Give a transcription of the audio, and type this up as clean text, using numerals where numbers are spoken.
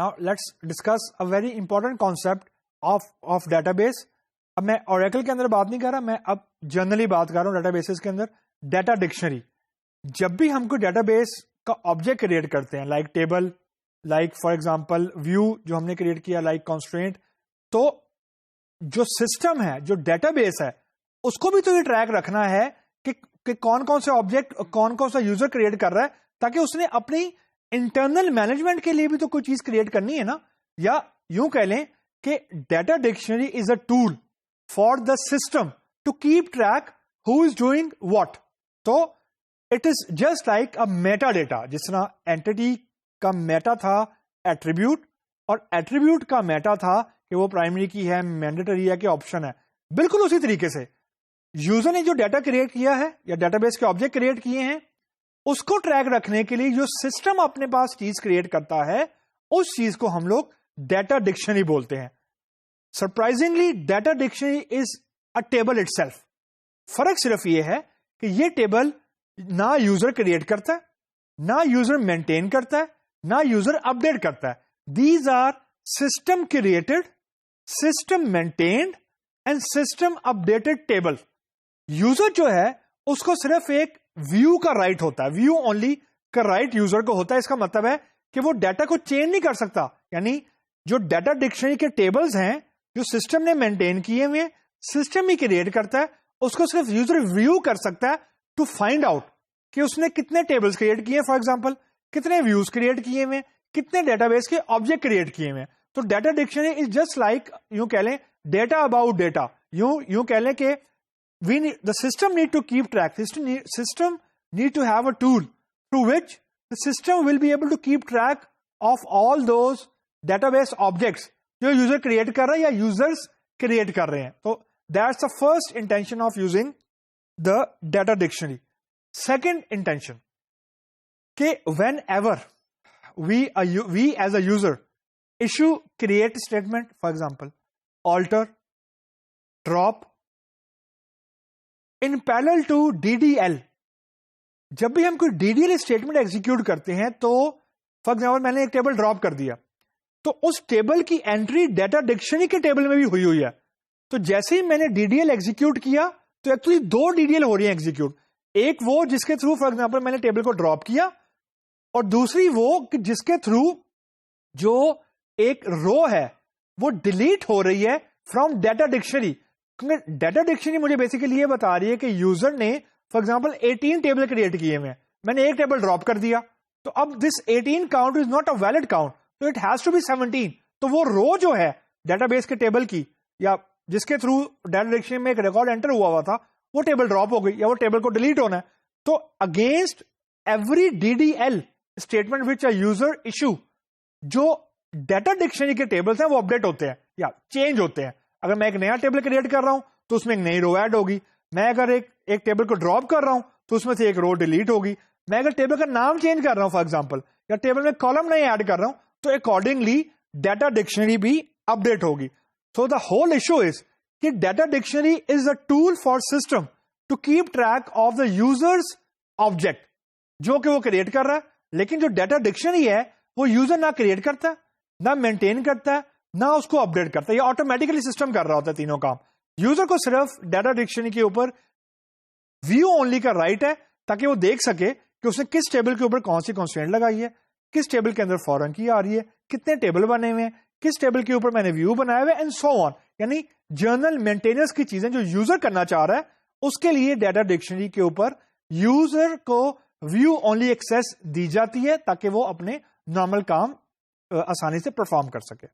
Now let's discuss a very important concept of database. اب میں Oracle کے اندر بات نہیں کر رہا, میں اب جنرلی بات کر رہا ہوں ڈیٹا بیسز کے اندر. ڈیٹا ڈکشنری, جب بھی ہم کوئی ڈیٹا بیس کا آبجیکٹ کریٹ کرتے ہیں, like table, like for example view جو ہم نے کریٹ کیا, لائک کانسٹرینٹ, تو جو سسٹم ہے, جو ڈیٹا بیس ہے, اس کو بھی تو یہ ٹریک رکھنا ہے کہ کون کون سے آبجیکٹ, کون کون سا یوزر کریٹ کر رہا ہے, تاکہ اس نے اپنی انٹرنل مینجمنٹ کے لیے بھی تو کوئی چیز کریٹ کرنی ہے نا. یا یوں کہہ لیں کہ data dictionary is a tool for the system to keep track who is doing what. تو it is just like a metadata. جس طرح اینٹی کا میٹا تھا ایٹریبیوٹ, اور ایٹریبیوٹ کا میٹا تھا کہ وہ پرائمری کی ہے, مینڈیٹری ہے کہ آپشن ہے, بالکل اسی طریقے سے یوزر نے جو ڈیٹا کریٹ کیا ہے یا ڈیٹا بیس کے آبجیکٹ کریٹ کیے ہیں, اس کو ٹریک رکھنے کے لیے جو سسٹم اپنے پاس چیز کریٹ کرتا ہے, اس چیز کو ہم لوگ ڈیٹا ڈکشنری بولتے ہیں. Surprisingly data dictionary is a table it self. فرق صرف یہ ہے کہ یہ ٹیبل نہ یوزر کریٹ کرتا ہے, نہ یوزر مینٹین کرتا ہے, نہ یوزر اپڈیٹ کرتا ہے. These are system created, system maintained and system updated table. User جو ہے اس کو صرف ایک ویو کا رائٹ ہوتا ہے, ویو اونلی کا رائٹ یوزر کو ہوتا ہے. اس کا مطلب ہے کہ وہ ڈیٹا کو چینج نہیں کر سکتا. یعنی جو ڈیٹا ڈکشنری کے ٹیبلز ہیں جو سسٹم نے مینٹین کیے ہوئے, سسٹم ہی کریٹ کرتا ہے, اس کو صرف یوزر ویو کر سکتا ہے ٹو فائنڈ آؤٹ کہ اس نے کتنے ٹیبلز کریٹ کیے, فار ایگزامپل کتنے ویوز کریٹ کیے ہوئے, کتنے ڈیٹا بیس کے آبجیکٹ کریٹ کیے ہوئے. تو ڈیٹا ڈکشنری از جسٹ لائک, یوں کہہ لیں ڈیٹا اباؤٹ ڈیٹا. یوں کہہ لیں کہ the system need to keep track. System need to have a tool through which the system will be able to keep track of all those database objects جو user create کر رہا ہے یا users create کر رہے ہیں. تو that's the first intention of using the data dictionary. Second intention کہ whenever we as a user issue create statement, for example alter, drop, ان پیرلل ٹو DDL, جب بھی ہم کوئی DDL اسٹیٹمنٹ ایگزیکیوٹ کرتے ہیں تو فار ایگزامپل میں نے ایک ٹیبل ڈراپ کر دیا, تو اس ٹیبل کی انٹری ڈیٹا ڈکشنری کے ٹیبل میں بھی ہوئی ہے. تو جیسے ہی میں نے DDL ایگزیکیوٹ کیا تو ایکچولی دو DDL ہو رہی ہیں ایگزیکیوٹ. ایک وہ جس کے تھرو فار ایگزامپل میں نے ٹیبل کو ڈراپ کیا, اور دوسری وہ جس کے تھرو جو ایک رو ہے وہ ڈیلیٹ ہو رہی ہے from data dictionary. Data dictionary مجھے بیسیکلی یہ بتا رہی ہے کہ یوزر نے فار ایگزامپل 18 ٹیبل کریٹ کیے ہوئے, میں نے ایک ٹیبل ڈراپ کر دیا, تو اب دس 18 count is not a valid count, تو اٹ ہیز ٹو بی 17. تو وہ رو جو ہے ڈیٹا بیس کے ٹیبل کی یا جس کے تھرو ڈیٹا ڈکشنری میں ایک ریکارڈ انٹر ہوا تھا, وہ ٹیبل ڈراپ ہو گئی یا وہ ٹیبل کو ڈیلیٹ ہونا ہے. تو against every DDL statement which a user issue, جو ڈیٹا ڈکشنری کے ٹیبلز ہیں وہ اپڈیٹ ہوتے ہیں یا چینج ہوتے ہیں. اگر میں ایک نیا ٹیبل کریٹ کر رہا ہوں تو اس میں ایک نئی رو ایڈ ہوگی. میں اگر ایک ٹیبل کو ڈراپ کر رہا ہوں تو اس میں سے ایک رو ڈیلیٹ ہوگی. میں اگر ٹیبل کا نام چینج کر رہا ہوں فار ایگزامپل, یا ٹیبل میں کالم نہیں ایڈ کر رہا ہوں, تو اکارڈنگلی ڈیٹا ڈکشنری بھی اپڈیٹ ہوگی. So the whole issue is کہ data dictionary is a tool for system to keep track of the users object جو کہ وہ کریٹ کر رہا ہے. لیکن جو ڈیٹا ڈکشنری ہے وہ یوزر نہ کریٹ کرتا ہے, نہ مینٹین کرتا ہے, نہ اس کو اپڈیٹ کرتا ہے. یہ آٹومیٹکلی سسٹم کر رہا ہوتا ہے تینوں کام. یوزر کو صرف ڈیٹا ڈکشنری کے اوپر ویو اونلی کا رائٹ ہے تاکہ وہ دیکھ سکے کہ اس نے کس ٹیبل کے اوپر کون سی کنسٹرینٹ لگائی ہے, کس ٹیبل کے اندر فورن کی آ رہی ہے, کتنے ٹیبل بنے ہوئے ہیں, کس ٹیبل کے اوپر میں نے ویو بنایا ہوا ہے, اینڈ سو آن. یعنی جرنل مینٹیننس کی چیزیں جو یوزر کرنا چاہ رہا ہے اس کے لیے ڈیٹا ڈکشنری کے اوپر یوزر کو ویو اونلی ایکسیس دی جاتی ہے تاکہ وہ اپنے نارمل کام آسانی سے پرفارم کر سکے.